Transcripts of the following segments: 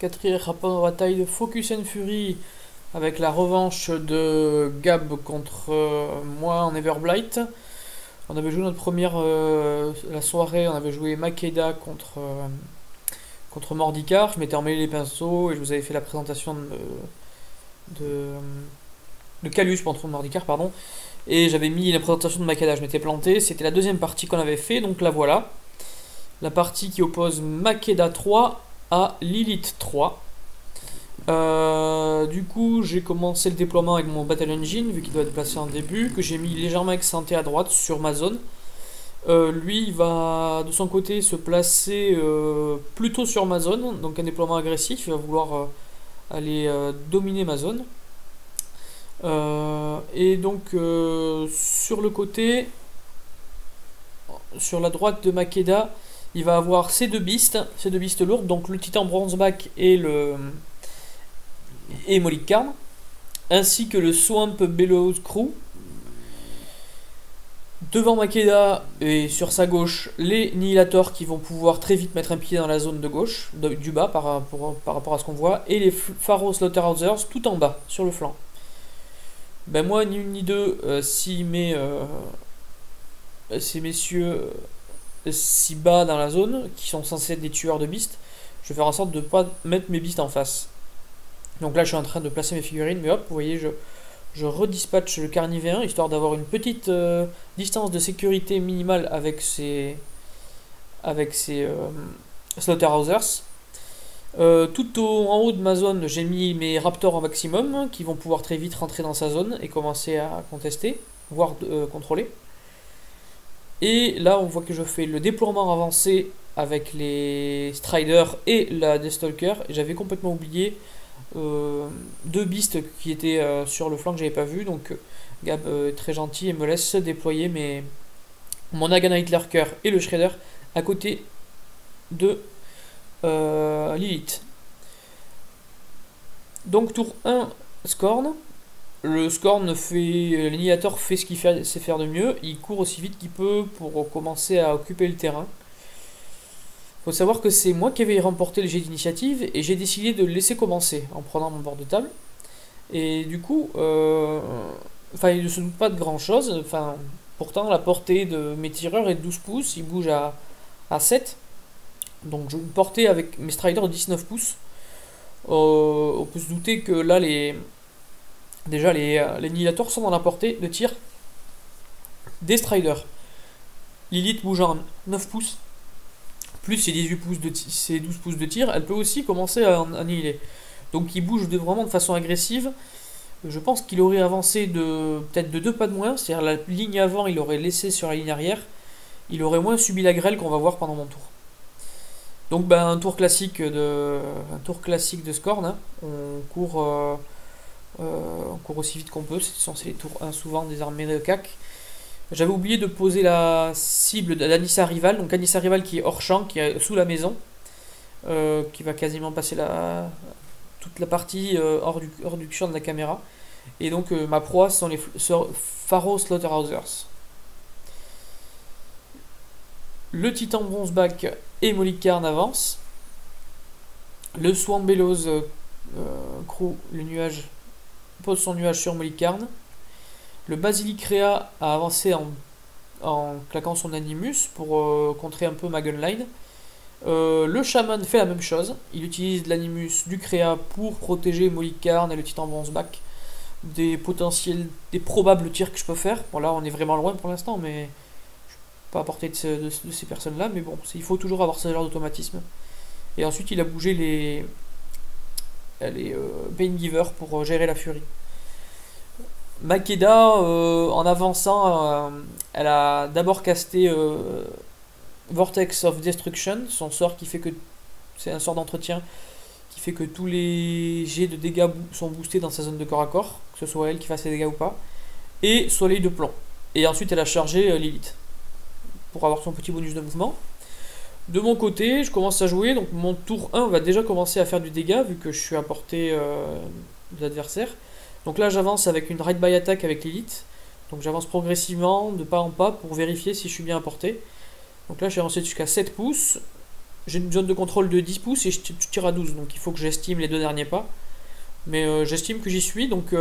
Quatrième rapport de bataille de Focus and Fury avec la revanche de Gab contre moi en Everblight. On avait joué notre première la soirée, on avait joué Makeda contre Mordicart. Je m'étais emmêlé les pinceaux et je vous avais fait la présentation de, de Calus contre Mordicart, pardon. Et j'avais mis la présentation de Makeda, je m'étais planté. C'était la deuxième partie qu'on avait fait, donc la voilà. La partie qui oppose Makeda 3 à Lilith 3. Du coup, j'ai commencé le déploiement avec mon Battle Engine, vu qu'il doit être placé en début, que j'ai mis légèrement accenté à droite sur ma zone. Lui, il va de son côté se placer plutôt sur ma zone, donc un déploiement agressif, il va vouloir aller dominer ma zone. Et donc, sur le côté, sur la droite de Makeda, il va avoir ces deux beasts lourdes, donc le Titan Bronzeback et Molicarn, ainsi que le Swamp Bellows Crew. Devant Makeda et sur sa gauche, les Nihilators qui vont pouvoir très vite mettre un pied dans la zone de gauche, du bas par rapport à ce qu'on voit, et les Pharaoh Slaughterhousers tout en bas, sur le flanc. Ben moi, ni une ni deux, si ces messieurs si bas dans la zone, qui sont censés être des tueurs de beasts, je vais faire en sorte de ne pas mettre mes beasts en face. Donc là, je suis en train de placer mes figurines, mais hop, vous voyez, je redispatche le Carnivéen, histoire d'avoir une petite distance de sécurité minimale avec ces Slaughterhousers. En haut de ma zone, j'ai mis mes Raptors en maximum, qui vont pouvoir très vite rentrer dans sa zone et commencer à contester, voire contrôler. Et là, on voit que je fais le déploiement avancé avec les Striders et la Deathstalker. J'avais complètement oublié deux beasts qui étaient sur le flanc que j'avais pas vu. Donc Gab est très gentil et me laisse déployer mon Aganite Lurker et le Shredder à côté de Lilith. Donc tour 1, Scorn. Le Scorn l'annihilator fait ce qu'il sait faire de mieux, il court aussi vite qu'il peut pour commencer à occuper le terrain. Faut savoir que c'est moi qui avais remporté le jet d'initiative et j'ai décidé de le laisser commencer en prenant mon bord de table. Et du coup, il ne se doute pas de grand chose. Pourtant, la portée de mes tireurs est de 12 pouces, ils bougent à 7. Donc je vais me porter avec mes Striders de 19 pouces. On peut se douter que là, déjà, les Nihilators sont dans la portée de tir des Striders. Lilith bouge en 9 pouces, plus ses 12 pouces de tir, elle peut aussi commencer à annihiler. Donc il bouge vraiment de façon agressive. Je pense qu'il aurait avancé peut-être de 2 pas de moins, c'est-à-dire la ligne avant, il aurait laissé sur la ligne arrière. Il aurait moins subi la grêle qu'on va voir pendant mon tour. Donc un tour classique de Scorn, hein. On court aussi vite qu'on peut, c'est censé les tours 1 souvent des armées de CAC. J'avais oublié de poser la cible d'Anissa Rival, donc Anissa Rival qui est hors champ, qui est sous la maison, qui va quasiment passer toute la partie hors du champ de la caméra. Et donc ma proie sont les Pharaoh Slaughterhousers. Le Titan Bronzeback et Molicarn avance. Le Swamp Bellows Crew, le nuage, pose son nuage sur Molicarn. Le Basilic Rea a avancé en claquant son Animus pour contrer un peu ma gunline. Le Shaman fait la même chose. Il utilise l'Animus du Crea pour protéger Molicarn et le Titan Bronzeback des probables tirs que je peux faire. Bon, là, on est vraiment loin pour l'instant, mais je peux pas à portée de ces personnes-là. Mais bon, il faut toujours avoir ce genre d'automatisme. Et ensuite, il a bougé les Paingiver pour gérer la furie. Makeda, en avançant, elle a d'abord casté Vortex of Destruction, son sort qui fait que c'est un sort d'entretien qui fait que tous les jets de dégâts sont boostés dans sa zone de corps à corps, que ce soit elle qui fasse les dégâts ou pas, et Soleil de plomb. Et ensuite elle a chargé Lilith pour avoir son petit bonus de mouvement. De mon côté, je commence à jouer, donc mon tour 1 va déjà commencer à faire du dégât vu que je suis à portée de l'adversaire. Donc là j'avance avec une Ride by Attack avec Lilith. Donc j'avance progressivement de pas en pas pour vérifier si je suis bien à portée. Donc là j'ai avancé jusqu'à 7 pouces. j'ai une zone de contrôle de 10 pouces et je tire à 12, donc il faut que j'estime les deux derniers pas. Mais j'estime que j'y suis, donc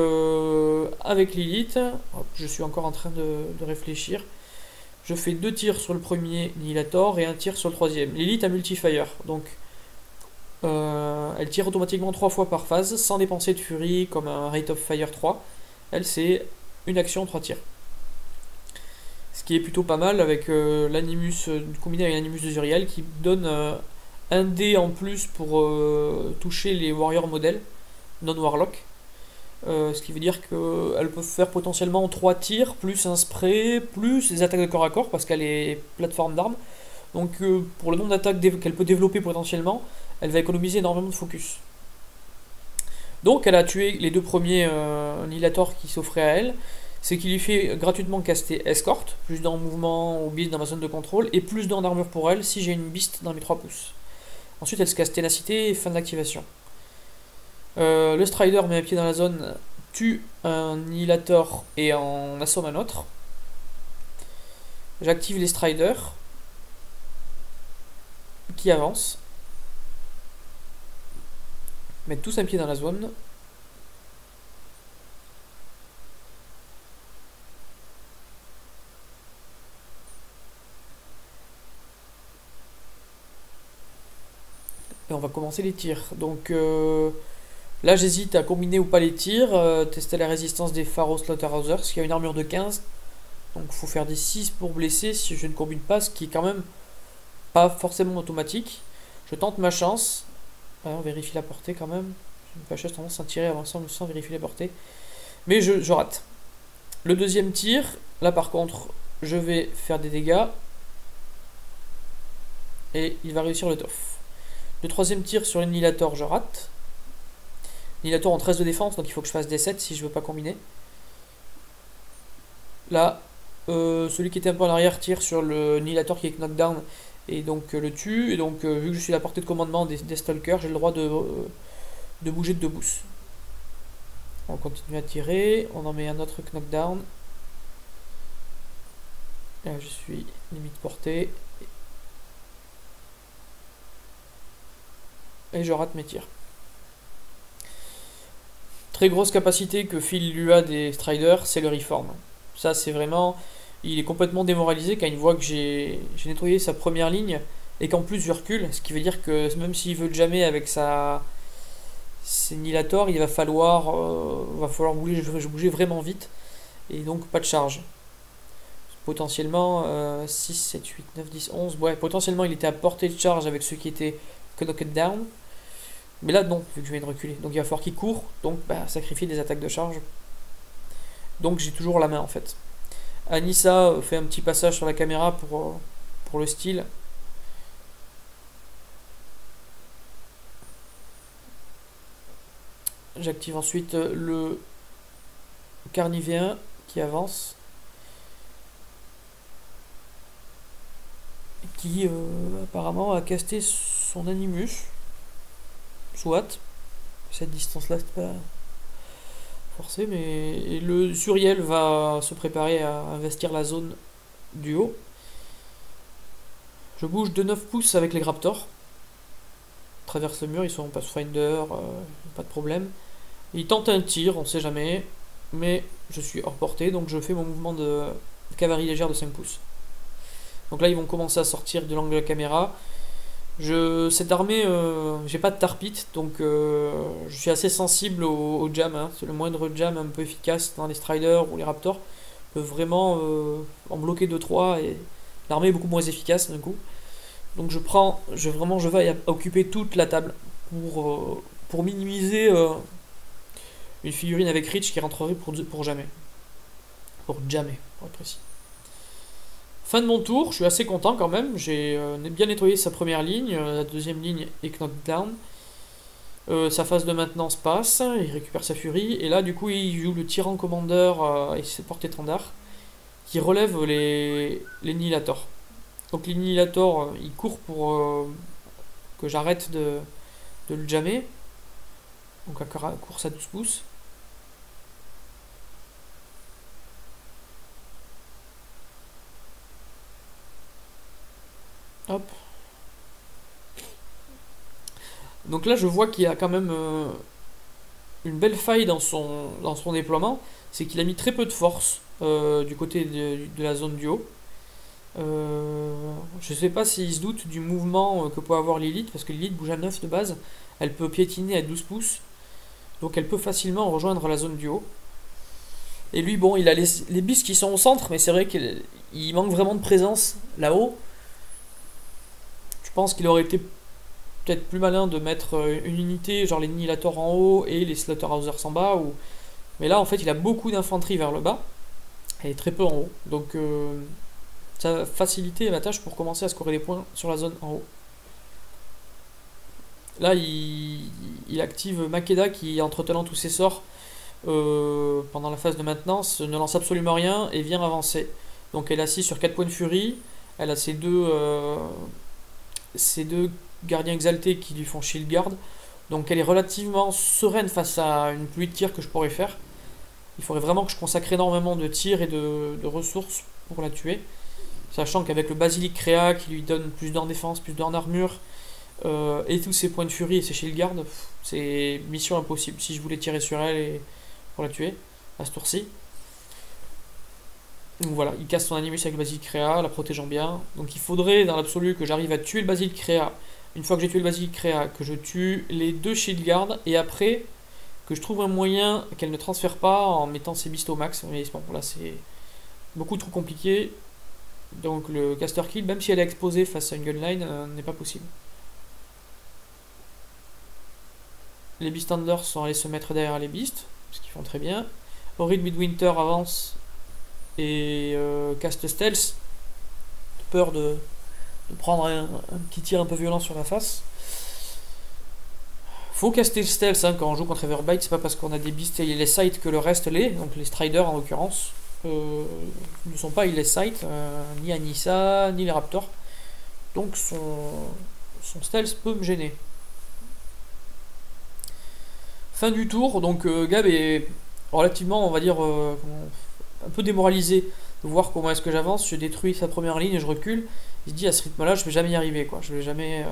avec Lilith, je suis encore en train de réfléchir. Je fais 2 tirs sur le premier Annihilator et un tir sur le troisième. Lilith a multifire, donc elle tire automatiquement 3 fois par phase, sans dépenser de furie comme un Rate of Fire 3. Elle, c'est une action, 3 tirs. Ce qui est plutôt pas mal avec l'Animus, combiné avec l'Animus de Zuriel, qui donne un dé en plus pour toucher les Warrior modèles, non-Warlock. Ce qui veut dire qu'elle peut faire potentiellement 3 tirs, plus un spray, plus des attaques de corps à corps, parce qu'elle est plateforme d'armes. Donc pour le nombre d'attaques qu'elle peut développer potentiellement, elle va économiser énormément de focus. Donc elle a tué les deux premiers Annihilators qui s'offraient à elle, ce qui lui fait gratuitement caster Escort, plus d'un mouvement ou beast dans ma zone de contrôle, et plus d'un d'armure pour elle si j'ai une beast dans mes 3 pouces. Ensuite elle se casse Ténacité et fin d'activation. Le Strider met un pied dans la zone, tue un Annihilator et en assomme un autre. J'active les Striders qui avancent. Mettre tous un pied dans la zone. Et on va commencer les tirs. Donc là j'hésite à combiner ou pas les tirs. Tester la résistance des Pharaoh Slaughterhousers qui a une armure de 15. Donc il faut faire des 6 pour blesser si je ne combine pas, ce qui est quand même pas forcément automatique. Je tente ma chance. Ouais, on vérifie la portée quand même. J'ai une fâcheuse tendance à tirer avant sans vérifier la portée. Mais je rate. Le deuxième tir, là par contre, je vais faire des dégâts. Et il va réussir le tof. Le troisième tir sur l'Annihilator, je rate. L'Annihilator en 13 de défense, donc il faut que je fasse des 7 si je veux pas combiner. Là, celui qui était un peu en arrière tire sur le Annihilator qui est knockdown et donc le tue. Et donc, vu que je suis à la portée de commandement des Stalkers, j'ai le droit de bouger de 2 pouces. On continue à tirer, on en met un autre knockdown. Là, je suis limite portée. Et je rate mes tirs. Très grosse capacité que file l'UA des Striders, c'est le Reform. Ça, c'est vraiment. Il est complètement démoralisé quand il voit que j'ai nettoyé sa première ligne et qu'en plus je recule. Ce qui veut dire que même s'il veut jamais avec ses Annihilators, il va falloir bouger vraiment vite. Et donc pas de charge. Potentiellement 6, 7, 8, 9, 10, 11. Ouais, potentiellement il était à portée de charge avec ceux qui étaient knocked down. Mais là, non, vu que je viens de reculer. Donc il va falloir qu'il court, donc sacrifier des attaques de charge. Donc j'ai toujours la main en fait. Anissa fait un petit passage sur la caméra pour le style. J'active ensuite le Carnivéen qui avance. Qui apparemment a casté son Animus. Soit. Cette distance-là, c'est pas forcé, mais et le Zuriel va se préparer à investir la zone du haut. Je bouge de 9 pouces avec les Raptors. Traverse le mur, ils sont en Pathfinder, pas de problème. Ils tentent un tir, on sait jamais, mais je suis hors portée, donc je fais mon mouvement de cavalerie légère de 5 pouces. Donc là, ils vont commencer à sortir de l'angle de la caméra. Cette armée, j'ai pas de tarpite, donc je suis assez sensible au jam. Hein. C'est le moindre jam un peu efficace dans les Striders ou les Raptors peut vraiment en bloquer 2-3 et l'armée est beaucoup moins efficace d'un coup. Donc je vais occuper toute la table pour minimiser une figurine avec Reach qui rentrerait pour jamais. Pour jamais, pour être précis. Fin de mon tour, je suis assez content quand même. J'ai bien nettoyé sa première ligne, la deuxième ligne est knockdown. Sa phase de maintenance passe, il récupère sa furie, et là du coup il joue le tyran commandeur et ses porte-étendards qui relèvent les Annihilators. Donc l'Annihilator il court pour que j'arrête de le jammer. Donc à course à 12 pouces. Hop. Donc là, je vois qu'il y a quand même une belle faille dans son déploiement, c'est qu'il a mis très peu de force du côté de la zone du haut. Je sais pas s'il se doute du mouvement que peut avoir Lilith, parce que Lilith bouge à 9 de base, elle peut piétiner à 12 pouces, donc elle peut facilement rejoindre la zone du haut. Et lui, bon, il a les bis qui sont au centre, mais c'est vrai qu'il manque vraiment de présence là-haut. Je pense qu'il aurait été peut-être plus malin de mettre une unité, genre les Nihilators en haut et les Slaughterhousers en bas. Mais là, en fait, il a beaucoup d'infanterie vers le bas et très peu en haut. Donc, ça va faciliter ma tâche pour commencer à scorer des points sur la zone en haut. Là, il active Makeda qui, entretenant tous ses sorts pendant la phase de maintenance, ne lance absolument rien et vient avancer. Donc, elle est assise sur 4 points de furie. Elle a ses deux gardiens exaltés qui lui font shield guard. Donc elle est relativement sereine face à une pluie de tirs que je pourrais faire. Il faudrait vraiment que je consacre énormément de tirs et de ressources pour la tuer. Sachant qu'avec le Basilic Créa qui lui donne plus d'en défense, plus d'en armure, et tous ses points de furie et ses shield guard, c'est mission impossible si je voulais tirer sur elle et pour la tuer à ce tour-ci. Donc voilà, il casse son animus avec le Basilic Créa, la protégeant bien. Donc il faudrait dans l'absolu que j'arrive à tuer le Basilic Créa. Une fois que j'ai tué le Basilic Créa, que je tue les 2 shield guard et après que je trouve un moyen qu'elle ne transfère pas en mettant ses beasts au max. Mais bon, là c'est beaucoup trop compliqué. Donc le caster kill, même si elle est exposée face à une gunline, n'est pas possible. Les beastanders sont allés se mettre derrière les beasts, ce qu'ils font très bien. Horrid Midwinter avance et cast stealth, peur de prendre un petit tir un peu violent sur la face. Faut caster le stealth quand on joue contre Everbite, c'est pas parce qu'on a des beasts et les sight que le reste l'est, donc les striders en l'occurrence ne sont pas illes sight, ni Anissa, ni les raptors. Donc son stealth peut me gêner. Fin du tour, donc Gab est relativement, on va dire, un peu démoralisé de voir comment est-ce que j'avance. Je détruis sa première ligne et je recule. Il se dit à ce rythme-là, je vais jamais y arriver, quoi. Je vais jamais.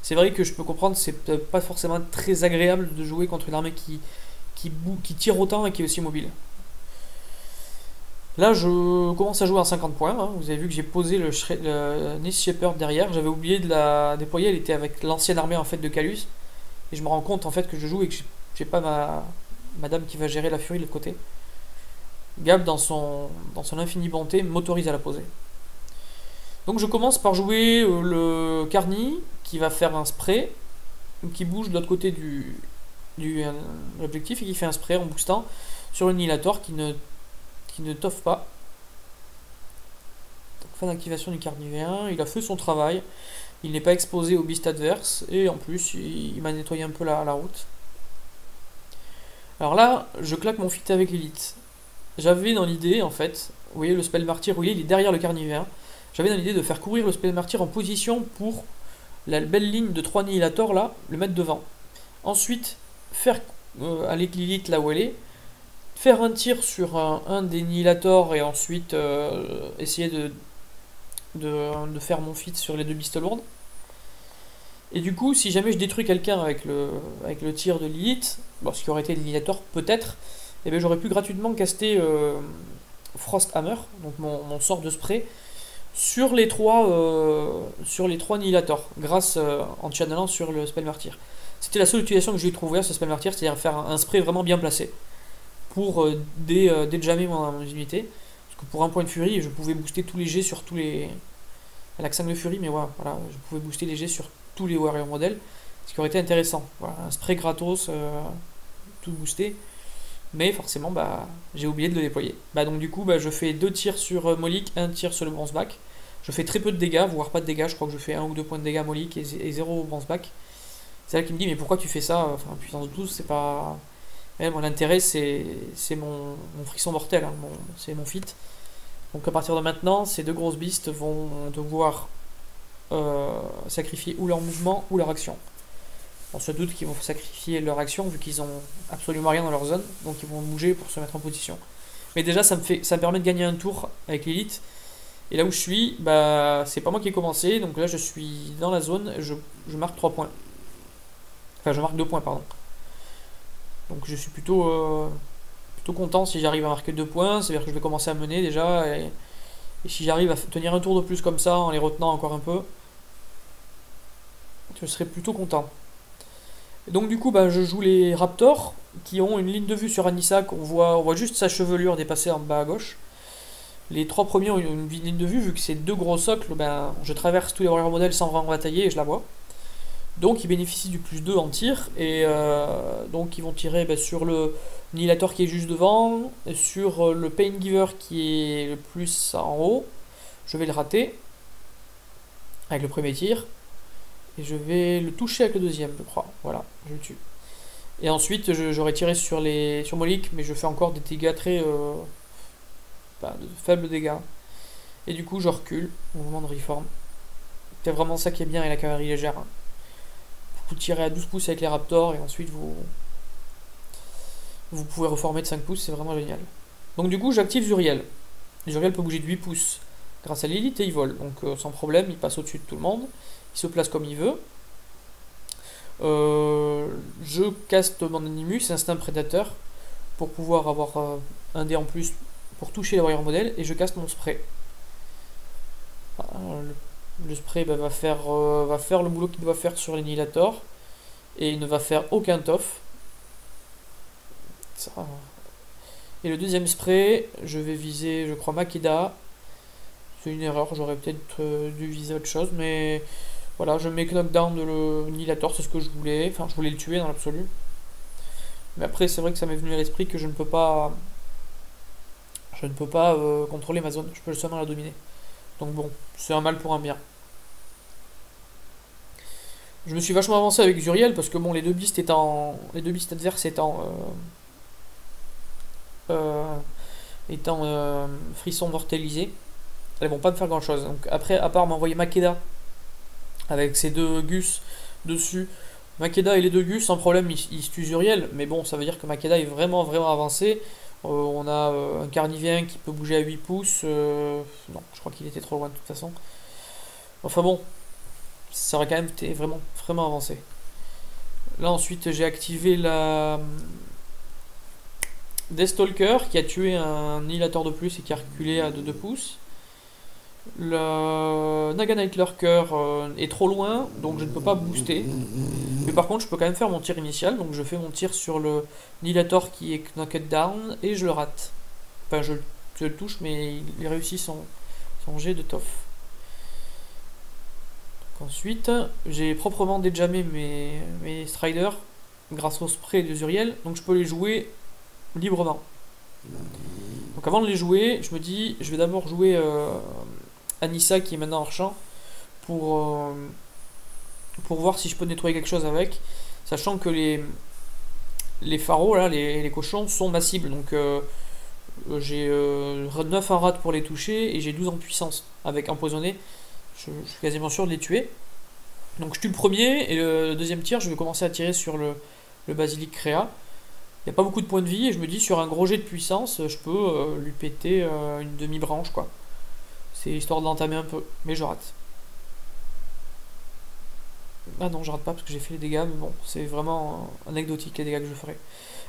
C'est vrai que je peux comprendre, c'est pas forcément très agréable de jouer contre une armée qui tire autant et qui est aussi mobile. Là, je commence à jouer à 50 points. Hein. Vous avez vu que j'ai posé le Nith Shepherd derrière. J'avais oublié de la déployer. Elle était avec l'ancienne armée en fait de Calus. Et je me rends compte en fait que je joue et que j'ai pas ma dame qui va gérer la furie de l'autre côté. Gab, dans son infinie bonté, m'autorise à la poser. Donc je commence par jouer le Carni qui va faire un spray, qui bouge de l'autre côté de l'objectif et qui fait un spray en boostant sur le Nihilator qui ne toffe pas. Donc, fin d'activation du Carni V1, il a fait son travail, il n'est pas exposé au beast adverse et en plus il m'a nettoyé un peu la route. Alors là, je claque mon fit avec Lilith. J'avais dans l'idée en fait, vous voyez le spell martyr, il est derrière le Carni V1. J'avais dans l'idée de faire courir le spell martyr en position pour la belle ligne de 3 Nihilators là, le mettre devant. Ensuite, faire aller Lilith là où elle est, faire un tir sur un des Nihilators et ensuite essayer de faire mon fit sur les 2 beasts lourdes. Et du coup, si jamais je détruis quelqu'un avec le tir de Lilith, bon, ce qui aurait été le Nihilator peut-être, eh bien, j'aurais pu gratuitement caster Frost Hammer, donc mon sort de spray, sur les 3 Nihilators, grâce en channelant sur le spell martyr. C'était la seule utilisation que j'ai trouvé à ce spell martyr, c'est-à-dire faire un spray vraiment bien placé pour déjammer mon unité. Parce que pour un point de furie, je pouvais booster tous les jets sur tous les. Elle a que 5 de furie, mais voilà, je pouvais booster les jets sur tous les warrior modèles, ce qui aurait été intéressant. Voilà, un spray gratos, tout boosté. Mais forcément, j'ai oublié de le déployer. Donc du coup, je fais 2 tirs sur Molik, 1 tir sur le bronzeback. Je fais très peu de dégâts, voire pas de dégâts. Je crois que je fais 1 ou 2 points de dégâts Molik et 0 bronzeback. C'est elle qui me dit, mais pourquoi tu fais ça? Enfin, puissance 12, c'est pas. Mon intérêt, c'est mon frisson mortel, hein, c'est mon fit. Donc à partir de maintenant, ces 2 grosses beasts vont devoir sacrifier ou leur mouvement ou leur action. On se doute qu'ils vont sacrifier leur action vu qu'ils ont absolument rien dans leur zone, donc ils vont bouger pour se mettre en position. Mais déjà ça me permet de gagner un tour avec Lilith Et là où je suis, bah, c'est pas moi qui ai commencé, donc là je suis dans la zone, je marque 3 points. Enfin, je marque 2 points, pardon. Donc je suis plutôt content si j'arrive à marquer 2 points, c'est-à-dire que je vais commencer à mener déjà, et si j'arrive à tenir un tour de plus comme ça, en les retenant encore un peu, je serai plutôt content. Et donc du coup, bah, je joue les Raptors, qui ont une ligne de vue sur Anissa, on voit juste sa chevelure dépasser en bas à gauche. Les 3 premiers ont une ligne de vue, vu que c'est 2 gros socles, ben, je traverse tous les warrior modèles sans vraiment batailler et je la vois. Donc ils bénéficient du plus 2 en tir, et donc ils vont tirer ben, sur le Annihilator qui est juste devant, et sur le Pain Giver qui est le plus en haut. Je vais le rater avec le premier tir, et je vais le toucher avec le deuxième, je crois. Voilà, je le tue. Et ensuite j'aurais tiré sur Molik, mais je fais encore des dégâts très de faibles dégâts. Et du coup je recule au moment de reform. C'est vraiment ça qui est bien avec la cavalerie légère. Hein. Vous tirez à 12 pouces avec les Raptors et ensuite vous pouvez reformer de 5 pouces, c'est vraiment génial. Donc du coup j'active Zuriel. Zuriel peut bouger de 8 pouces grâce à Lilith et il vole. Donc sans problème, il passe au-dessus de tout le monde. Il se place comme il veut. Je caste mon Animus, Instinct Prédateur, pour pouvoir avoir un dé en plus pour toucher les warrior modèles, et je caste mon spray. Le spray bah, va faire le boulot qu'il doit faire sur l'Annihilator, et il ne va faire aucun tof. Ça. Et le deuxième spray, je vais viser, je crois, Makeda. C'est une erreur, j'aurais peut-être dû viser autre chose, mais voilà, je mets knockdown de l'Annihilator, c'est ce que je voulais. Enfin, je voulais le tuer dans l'absolu. Mais après, c'est vrai que ça m'est venu à l'esprit que je ne peux pas contrôler ma zone, je peux seulement la dominer. Donc bon, c'est un mal pour un bien. Je me suis vachement avancé avec Zuriel parce que bon, les deux beasts adverses étant frisson mortalisé, elles vont pas me faire grand chose. Donc après, à part m'envoyer Makeda avec ses 2 Gus dessus, Makeda et les 2 Gus sans problème ils se tuent Zuriel, mais bon, ça veut dire que Makeda est vraiment avancé. On a un Carnivien qui peut bouger à 8 pouces. Non, je crois qu'il était trop loin de toute façon. Enfin bon, ça aurait quand même été vraiment avancé. Là ensuite j'ai activé la Deathstalker qui a tué un Annihilator de plus et qui a reculé à 2 pouces. Le Naga Night Lurker est trop loin, donc je ne peux pas booster. Mais par contre je peux quand même faire mon tir initial, donc je fais mon tir sur le Annihilator qui est knocked down et je le rate. Enfin je le touche, mais il réussit son jet de tof. Ensuite, j'ai proprement déjamé mes Striders grâce au spray de Zuriel, donc je peux les jouer librement. Donc avant de les jouer, je me dis, je vais d'abord jouer Anissa qui est maintenant hors champ pour voir si je peux nettoyer quelque chose avec, sachant que les pharaons, là, les cochons, sont ma cible, donc j'ai 9 en rate pour les toucher et j'ai 12 en puissance avec empoisonné. Je suis quasiment sûr de les tuer. Donc je tue le premier et le deuxième tir, je vais commencer à tirer sur le basilic créa. Il n'y a pas beaucoup de points de vie et je me dis sur un gros jet de puissance, je peux lui péter une demi-branche quoi. C'est histoire de l'entamer un peu, mais je rate. Ah non, je rate pas parce que j'ai fait les dégâts, mais bon, c'est vraiment anecdotique les dégâts que je ferai.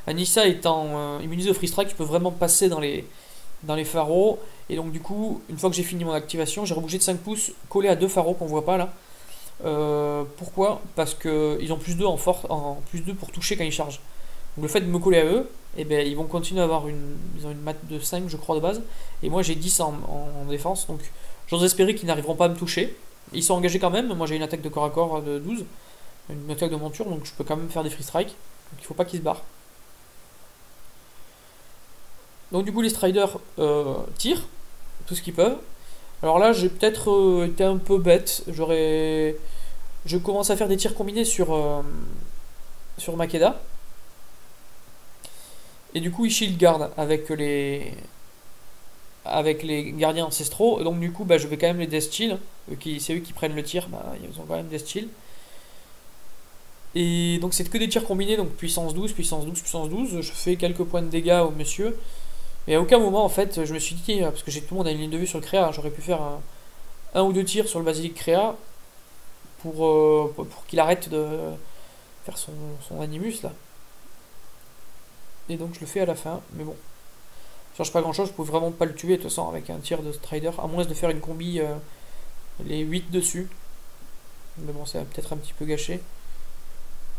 Anissa étant immunisée au free strike, je peux vraiment passer dans les pharaons. Et donc du coup, une fois que j'ai fini mon activation, j'ai rebougé de 5 pouces collé à 2 pharaons qu'on voit pas là. Pourquoi? Parce qu'ils ont plus 2 en plus 2 pour toucher quand ils chargent. Donc le fait de me coller à eux, eh ben, ils vont continuer à avoir ils ont une mat de 5 je crois de base. Et moi j'ai 10 en défense, donc j'ose espérer qu'ils n'arriveront pas à me toucher. Ils sont engagés quand même, moi j'ai une attaque de corps à corps de 12, une attaque de monture, donc je peux quand même faire des free strikes. Donc il faut pas qu'ils se barrent. Donc du coup les Striders tirent tout ce qu'ils peuvent. Alors là j'ai peut-être été un peu bête. Je commence à faire des tirs combinés sur Makeda. Et du coup ils shield guard avec les gardiens ancestraux. Donc du coup bah, je vais quand même les Death Shield. C'est eux qui prennent le tir, bah, ils ont quand même Death Shield. Et donc c'est que des tirs combinés, donc puissance 12, puissance 12, puissance 12. Je fais quelques points de dégâts au monsieur. Mais à aucun moment, en fait, je me suis dit, parce que j'ai tout le monde a une ligne de vue sur le créa, j'aurais pu faire un ou deux tirs sur le basilic créa pour qu'il arrête de faire son animus là. Et donc je le fais à la fin, mais bon, ça change pas grand chose, je pouvais vraiment pas le tuer de toute façon avec un tir de Strider, à moins de faire une combi les 8 dessus. Mais bon, c'est peut-être un petit peu gâché.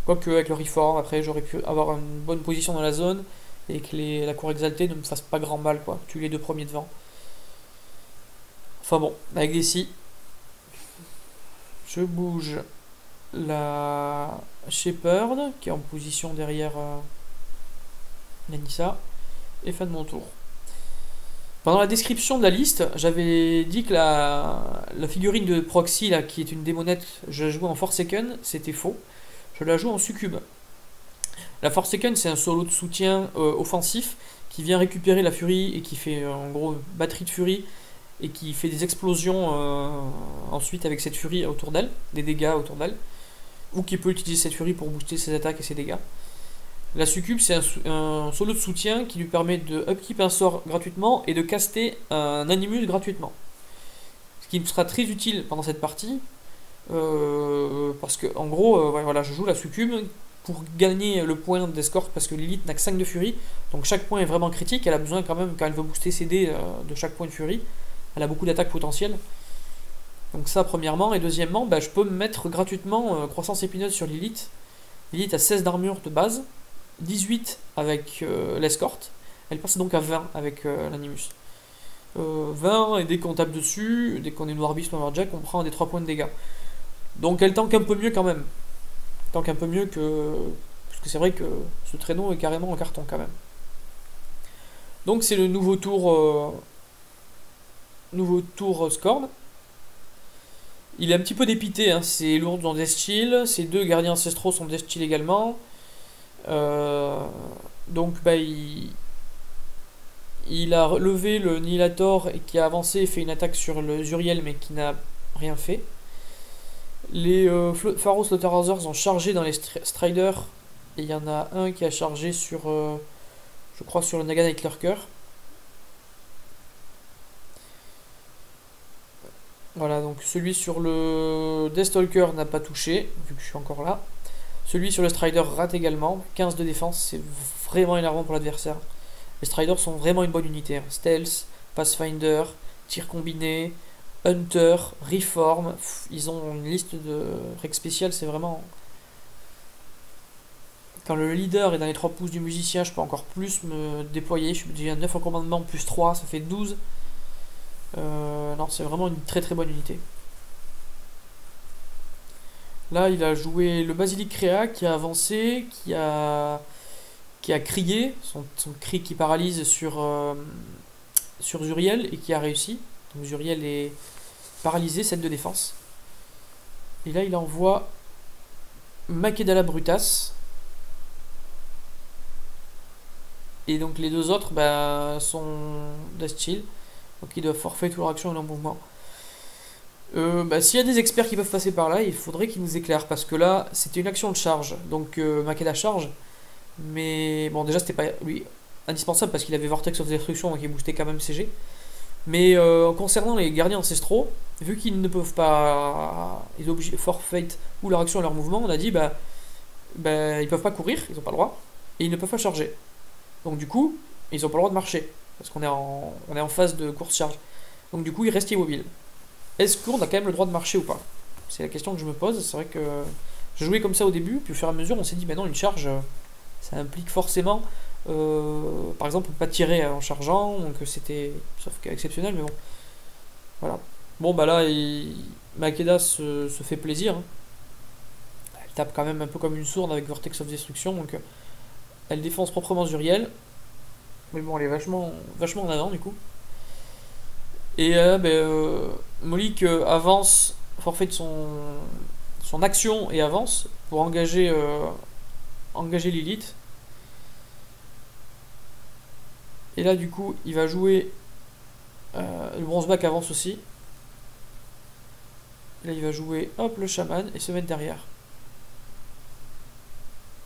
Quoique avec le reform, après j'aurais pu avoir une bonne position dans la zone et que la cour exaltée ne me fasse pas grand mal, quoi. Tuer les deux premiers devant. Enfin bon, avec des scies, je bouge la Shepherd qui est en position derrière Nissa et fin de mon tour. Pendant la description de la liste, j'avais dit que la figurine de Proxy, là, qui est une démonette, je la joue en Forsaken, c'était faux. Je la joue en Succube. La Forsaken, c'est un solo de soutien offensif qui vient récupérer la furie et qui fait en gros une batterie de furie et qui fait des explosions ensuite avec cette furie autour d'elle, des dégâts autour d'elle, ou qui peut utiliser cette furie pour booster ses attaques et ses dégâts. La Succube, c'est un solo de soutien qui lui permet de upkeep un sort gratuitement et de caster un animus gratuitement. Ce qui me sera très utile pendant cette partie, parce que en gros, voilà, je joue la Succube pour gagner le point d'escorte, parce que Lilith n'a que 5 de furie, donc chaque point est vraiment critique, elle a besoin quand même, quand elle veut booster ses dés de chaque point de furie, elle a beaucoup d'attaques potentielles. Donc ça premièrement, et deuxièmement, je peux me mettre gratuitement croissance épineuse sur Lilith. Lilith a 16 d'armure de base, 18 avec l'escorte, elle passe donc à 20 avec l'animus. 20, et dès qu'on tape dessus, dès qu'on est Noir Beast ou Jack, on prend des 3 points de dégâts. Donc elle tank un peu mieux quand même. Tank un peu mieux que... Parce que c'est vrai que ce traîneau est carrément en carton quand même. Donc c'est le nouveau tour Scorn. Il est un petit peu dépité, hein. C'est lourd dans Death Shield, ses deux gardiens ancestraux sont Death Shield également. Donc il a relevé le Nihilator et qui a avancé et fait une attaque sur le Zuriel mais qui n'a rien fait. Les Pharaoh Slaughterhousers ont chargé dans les Striders et il y en a un qui a chargé sur je crois sur le Naga Nightlurker. Voilà, donc celui sur le Deathstalker n'a pas touché vu que je suis encore là. Celui sur le Strider rate également, 15 de défense, c'est vraiment énervant pour l'adversaire. Les Striders sont vraiment une bonne unité, hein. Stealth, Pathfinder, tir combiné, Hunter, Reform, ils ont une liste de règles spéciales, c'est vraiment... Quand le leader est dans les 3 pouces du musicien, je peux encore plus me déployer, je suis déjà 9 en commandement, plus 3, ça fait 12. Non, c'est vraiment une très très bonne unité. Là, il a joué le Basilic Créa qui a avancé, qui a crié, son cri qui paralyse sur Zuriel et qui a réussi. Donc Zuriel est paralysé, 7 de défense. Et là, il envoie Makedala Brutas. Et donc les deux autres sont Death Shield. Donc ils doivent forfait toute leur action et leur mouvement. S'il y a des experts qui peuvent passer par là, il faudrait qu'ils nous éclairent, parce que là, c'était une action de charge, donc Makeda charge, mais bon, déjà, c'était pas indispensable, parce qu'il avait Vortex of Destruction, donc il boostait quand même CG, mais concernant les gardiens ancestraux, vu qu'ils ne peuvent pas, ils obligent forfait ou leur action et leur mouvement, on a dit, ils peuvent pas courir, ils ont pas le droit, et ils ne peuvent pas charger, donc du coup, ils ont pas le droit de marcher, parce qu'on est en phase de course charge, donc du coup, ils restent immobiles. Est-ce qu'on a quand même le droit de marcher ou pas? C'est la question que je me pose. C'est vrai que je jouais comme ça au début, puis au fur et à mesure, on s'est dit, non, une charge, ça implique forcément, par exemple, pas tirer en chargeant, donc c'était, sauf qu'à exceptionnel, mais bon. Voilà. Bon, là, Makeda se fait plaisir. Hein. Elle tape quand même un peu comme une sourde avec Vortex of Destruction, donc elle défonce proprement Zuriel. Mais bon, elle est vachement en avant, du coup. Et Molik avance, forfait de son action et avance pour engager Lilith. Et là, du coup, il va jouer le Bronzeback avance aussi. Et là, il va jouer le chaman et se mettre derrière.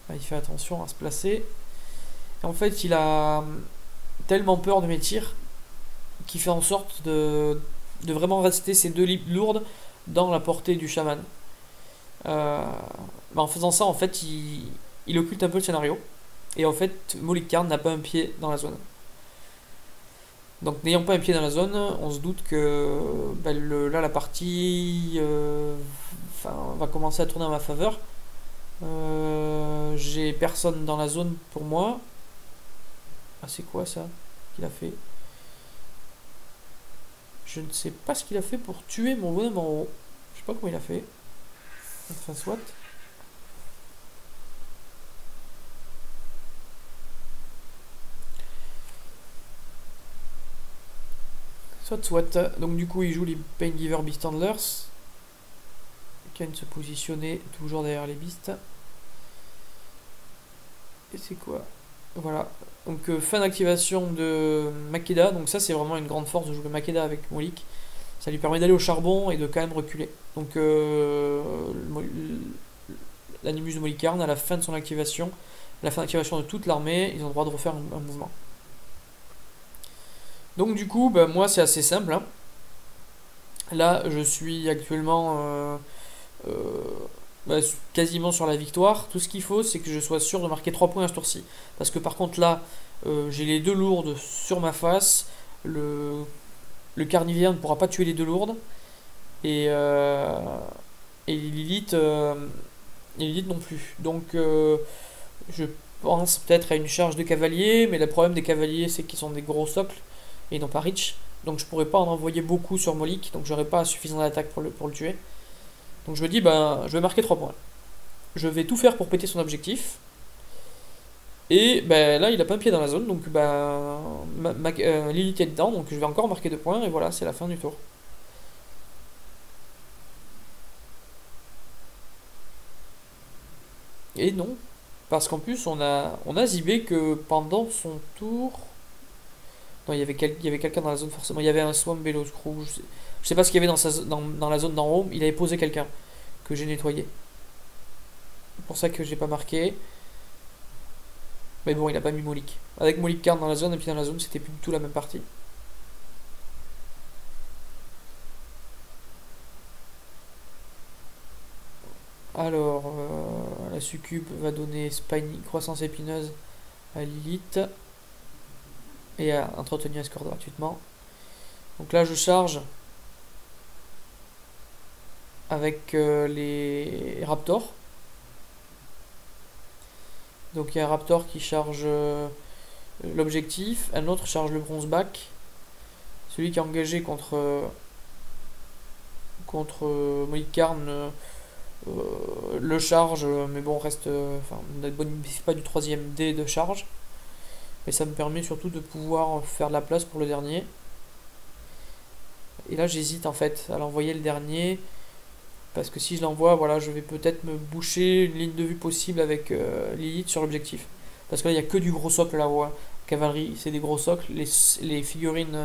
Là, il fait attention à se placer. Et en fait, il a tellement peur de mes tirs qui fait en sorte de vraiment rester ces deux lips lourdes dans la portée du chaman. En faisant ça, en fait, il occulte un peu le scénario. Et en fait, Molik Karn n'a pas un pied dans la zone. Donc, n'ayant pas un pied dans la zone, on se doute que là, la partie va commencer à tourner en ma faveur. J'ai personne dans la zone pour moi. Ah, c'est quoi ça qu'il a fait? Je ne sais pas ce qu'il a fait pour tuer mon bonhomme en haut. Je sais pas comment il a fait. Enfin, soit. Soit. Donc, du coup, il joue les Paingiver Beast Handlers. Qui viennent se positionner toujours derrière les beasts. Et c'est quoi? Voilà. Donc, fin d'activation de Makeda. Donc, ça, c'est vraiment une grande force de jouer Makeda avec Molik. Ça lui permet d'aller au charbon et de quand même reculer. Donc, l'animus de Molikarn, à la fin de son activation, à la fin d'activation de toute l'armée, ils ont le droit de refaire un mouvement. Donc du coup, moi c'est assez simple. Hein. Là, je suis actuellement quasiment sur la victoire. Tout ce qu'il faut, c'est que je sois sûr de marquer 3 points à ce tour-ci. Parce que par contre là, j'ai les deux lourdes sur ma face. Le carnivien ne pourra pas tuer les deux lourdes. Et Lilith non plus. Donc je pense peut-être à une charge de cavalier, mais le problème des cavaliers c'est qu'ils sont des gros socles et ils n'ont pas reach. Donc je pourrais pas en envoyer beaucoup sur Molik, donc j'aurais pas suffisamment d'attaque pour le tuer. Donc je me dis, je vais marquer 3 points. Je vais tout faire pour péter son objectif. Et là, il a pas un pied dans la zone, donc Lilith est dedans, donc je vais encore marquer 2 points, et voilà, c'est la fin du tour. Et non, parce qu'en plus, on a Zibé que pendant son tour... Non, il y avait quelqu'un dans la zone, forcément. Il y avait un Swamp Below Screw. Je sais pas ce qu'il y avait dans la zone d'en haut. Il avait posé quelqu'un que j'ai nettoyé. C'est pour ça que j'ai pas marqué. Mais bon, il a pas mis Molik. Avec Molik Karn dans la zone, et puis dans la zone, c'était plus du tout la même partie. Alors, la succube va donner Spiny, croissance épineuse à Lilith. Et à entretenir Escort gratuitement. Donc là, je charge avec les Raptors. Donc il y a un Raptor qui charge l'objectif, un autre charge le bronzeback. Celui qui est engagé contre Molik Karn le charge, mais bon, reste. Ne bénéficie pas du 3ème dé de charge. Mais ça me permet surtout de pouvoir faire de la place pour le dernier. Et là, j'hésite en fait à l'envoyer le dernier. Parce que si je l'envoie, voilà, je vais peut-être me boucher une ligne de vue possible avec Lilith sur l'objectif. Parce que là, il n'y a que du gros socle là-haut. Cavalerie, c'est des gros socles. Les figurines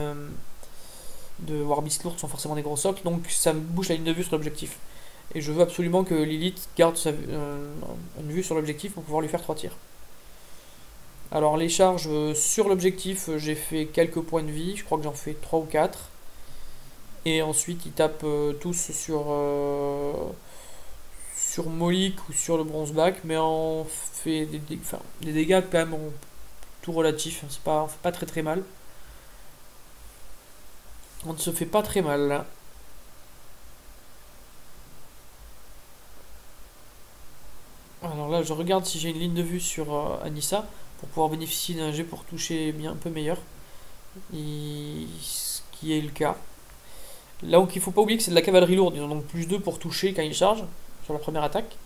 de Warbeast Lourd sont forcément des gros socles. Donc ça me bouche la ligne de vue sur l'objectif. Et je veux absolument que Lilith garde une vue sur l'objectif pour pouvoir lui faire 3 tirs. Alors les charges sur l'objectif, j'ai fait quelques points de vie. Je crois que j'en fais 3 ou 4. Et ensuite, ils tapent tous sur Molik ou sur le bronzeback, mais on fait des dégâts quand même tout relatif. On fait pas très très mal. On ne se fait pas très mal là. Alors là, je regarde si j'ai une ligne de vue sur Anissa pour pouvoir bénéficier d'un jet pour toucher bien un peu meilleur. Ce qui est le cas. Là où il faut pas oublier que c'est de la cavalerie lourde, ils ont donc plus 2 pour toucher quand ils chargent sur la première attaque.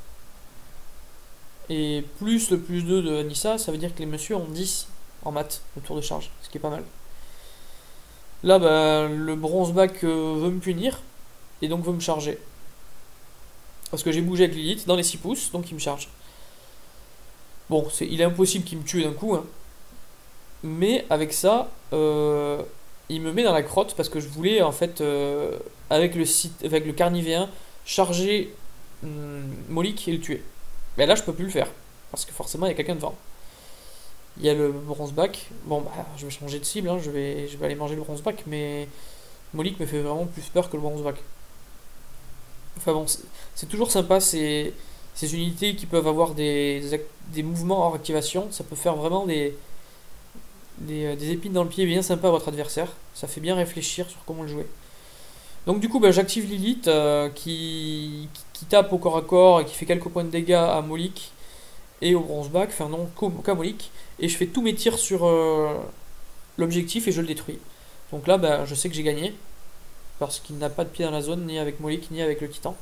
Et plus le plus 2 de Anissa, ça veut dire que les messieurs ont 10 en maths au tour de charge, ce qui est pas mal. Là, le bronzeback veut me punir et donc veut me charger. Parce que j'ai bougé avec Lilith dans les 6 pouces, donc il me charge. Bon, il est impossible qu'il me tue d'un coup, hein. Mais avec ça, il me met dans la crotte parce que je voulais en fait avec le carnivéen charger Molik et le tuer. Mais là je peux plus le faire parce que forcément il y a quelqu'un devant. Il y a le bronzeback. Bon, bah, je vais changer de cible, hein, je vais aller manger le bronzeback, mais Molik me fait vraiment plus peur que le bronzeback. Enfin bon, c'est toujours sympa ces unités qui peuvent avoir des mouvements hors activation. Ça peut faire vraiment des épines dans le pied bien sympa à votre adversaire. Ça fait bien réfléchir sur comment le jouer. Donc du coup, bah, j'active Lilith qui tape au corps à corps et qui fait quelques points de dégâts à Molik et au bronzeback, enfin non, qu'à Molik. Et je fais tous mes tirs sur l'objectif et je le détruis. Donc là, bah, je sais que j'ai gagné. Parce qu'il n'a pas de pied dans la zone, ni avec Molik, ni avec le Titan.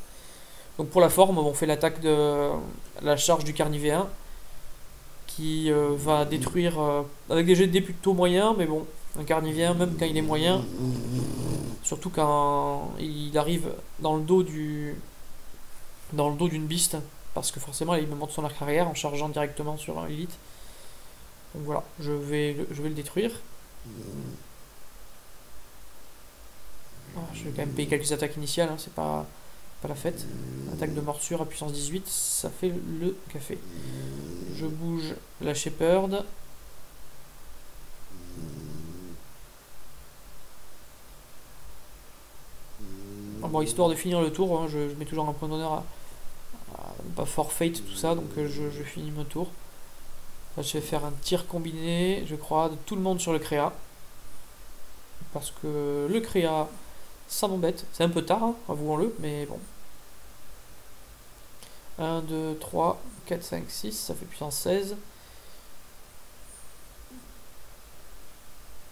Donc pour la forme, on fait l'attaque de la charge du Carnivéen, qui va détruire avec des jets de dés plutôt moyens, mais bon, un Carnivéen, même quand il est moyen, surtout quand il arrive dans le dos d'une Beast, parce que forcément il me monte son arc arrière en chargeant directement sur un Lilith. Donc voilà, je vais le détruire. Je vais quand même payer quelques attaques initiales, hein, c'est pas la fête. Attaque de morsure à puissance 18, ça fait le café. Je bouge la Shepherd. Bon, histoire de finir le tour, hein, je mets toujours un point d'honneur à pas forfait tout ça, donc je finis mon tour. Là, je vais faire un tir combiné, je crois, de tout le monde sur le Créa. Parce que le Créa, ça m'embête. C'est un peu tard, hein, avouons-le, mais bon. 1, 2, 3, 4, 5, 6, ça fait puissance 16.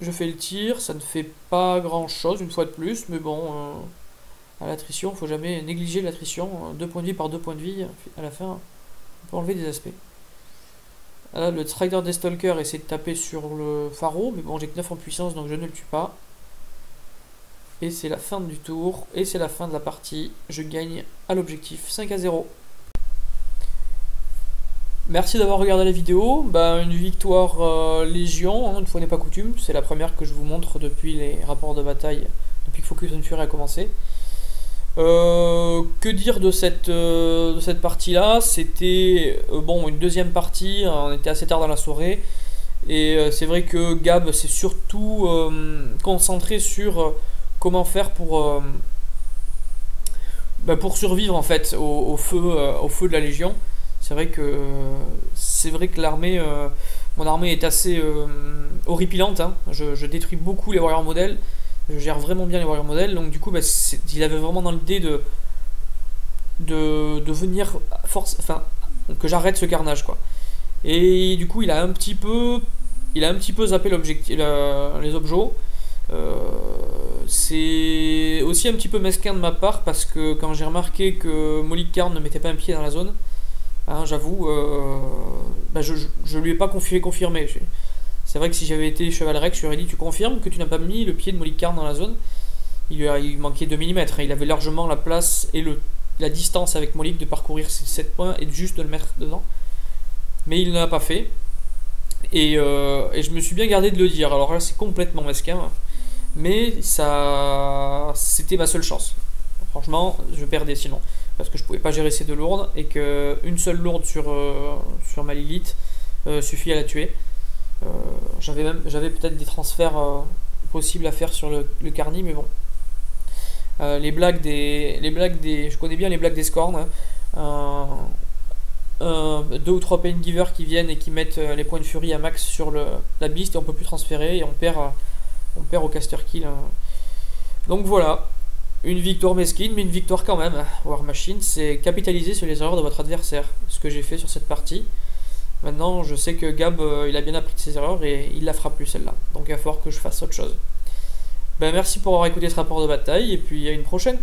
Je fais le tir, ça ne fait pas grand chose une fois de plus, mais bon, à l'attrition, il ne faut jamais négliger l'attrition. 2 points de vie par 2 points de vie, à la fin, on peut enlever des aspects. Là, le Strider des Stalkers essaie de taper sur le Pharaon, mais bon, j'ai que 9 en puissance, donc je ne le tue pas. Et c'est la fin du tour, et c'est la fin de la partie. Je gagne à l'objectif 5-0. Merci d'avoir regardé la vidéo. Une victoire Légion, hein, une fois n'est pas coutume. C'est la première que je vous montre depuis les rapports de bataille, depuis que Focus on Fury a commencé. Que dire de cette partie-là? C'était bon, une deuxième partie, on était assez tard dans la soirée. Et c'est vrai que Gab s'est surtout concentré sur comment faire pour survivre en fait au feu de la Légion. C'est vrai que l'armée, mon armée est assez horripilante, hein. Je détruis beaucoup les warrior modèles, je gère vraiment bien les warrior modèles, donc du coup il avait vraiment dans l'idée de venir force, enfin que j'arrête ce carnage quoi. Et du coup il a un petit peu zappé l'objectif, les objets. C'est aussi un petit peu mesquin de ma part parce que quand j'ai remarqué que Molik Karn ne mettait pas un pied dans la zone, hein, j'avoue, je lui ai pas confirmé. C'est vrai que si j'avais été Cheval Rex, je lui aurais dit: tu confirmes que tu n'as pas mis le pied de Molik Karn dans la zone? Il manquait 2 mm, hein, il avait largement la place et la distance avec Molik de parcourir ces 7 points et juste de le mettre dedans. Mais il ne l'a pas fait. Et je me suis bien gardé de le dire. Alors là, c'est complètement mesquin. Mais c'était ma seule chance. Franchement, je perdais sinon. Parce que je pouvais pas gérer ces 2 lourdes. Et qu'une seule lourde sur ma Lilith suffit à la tuer. J'avais peut-être des transferts possibles à faire sur le Carni, mais bon. Les blagues des. Je connais bien les blagues des Scorn. Hein. 2 ou 3 pain givers qui viennent et qui mettent les points de furie à max sur la beast et on peut plus transférer et on perd au caster kill. Donc voilà, une victoire mesquine mais une victoire quand même. War Machine, c'est capitaliser sur les erreurs de votre adversaire, ce que j'ai fait sur cette partie. Maintenant je sais que Gab il a bien appris de ses erreurs et il la fera plus celle-là, donc il va falloir que je fasse autre chose. Merci pour avoir écouté ce rapport de bataille et puis à une prochaine.